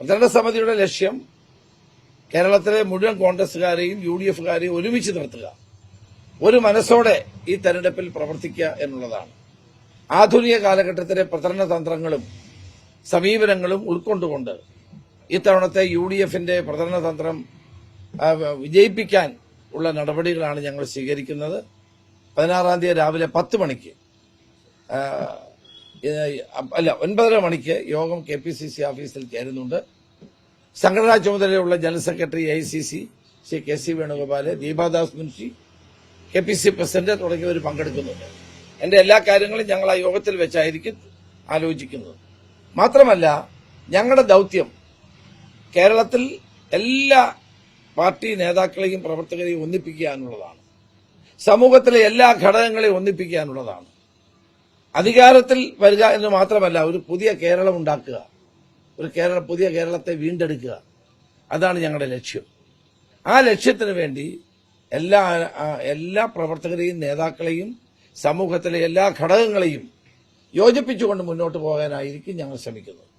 ഭരണസമിതിയുടെ ലക്ഷ്യം കേരളത്തിലെ മുഴുവൻ കോൺഗ്രസുകാരെയും UDFകാരെയും ഒരുമിച്ച് നിർത്തുക, ഒരു മനസ്സോടെ ഈ തെരഞ്ഞെടുപ്പിൽ പ്രവർത്തിക്കുക എന്നുള്ളതാണ്. ആധുനിക കാലഘട്ടത്തിലെ പ്രചരണ തന്ത്രങ്ങളും സമീപനങ്ങളും ഉൾക്കൊണ്ടുകൊണ്ട് ഇത്തവണത്തെ UDFന്റെ പ്രചരണ തന്ത്രം വിജയിപ്പിക്കാൻ ഉള്ള നടപടികളാണ് ഞങ്ങൾ സ്വീകരിക്കുന്നത്. 16-ാം തീയതി രാവിലെ 10 മണിക്ക് 9:30 മണിക്ക് യോഗം KPCC ഓഫീസിൽ ചേരുന്നുണ്ട്. സംഘടനാ ചുമതലയുള്ള general secretary AICC Shri KC Venugopal, Deepa Das Munshi, KPCC president തുടങ്ങിയവർ പങ്കെടുക്കുന്നുണ്ട്. എന്റെ എല്ലാ കാര്യങ്ങളും ഞങ്ങൾ ആ യോഗത്തിൽ വെച്ചായിരിക്കും ആലോചിക്കുന്നത്. മാത്രമല്ല, ഞങ്ങളുടെ ദൌത്യം കേരളത്തിൽ എല്ലാ പാർട്ടി നേതാക്കളെയും പ്രവർത്തകരെയും ഒന്നിപ്പിക്കുക എന്നുള്ളതാണ്. സമൂഹത്തിലെ എല്ലാ ഘടകങ്ങളെയും ഒന്നിപ്പിക്കുക എന്നുള്ളതാണ്. അധികാരത്തിൽ വരിക എന്ന് മാത്രമല്ല, ഒരു പുതിയ കേരളം ഉണ്ടാക്കുക, പുതിയ കേരളത്തെ വീണ്ടെടുക്കുക, അതാണ് ഞങ്ങളുടെ ലക്ഷ്യം. ആ ലക്ഷ്യത്തിന് വേണ്ടി എല്ലാ പ്രവർത്തകരെയും നേതാക്കളെയും സമൂഹത്തിലെ എല്ലാ ഘടകങ്ങളെയും യോജിപ്പിച്ചുകൊണ്ട് മുന്നോട്ട് പോകാനായിരിക്കും ഞങ്ങൾ ശ്രമിക്കുന്നത്.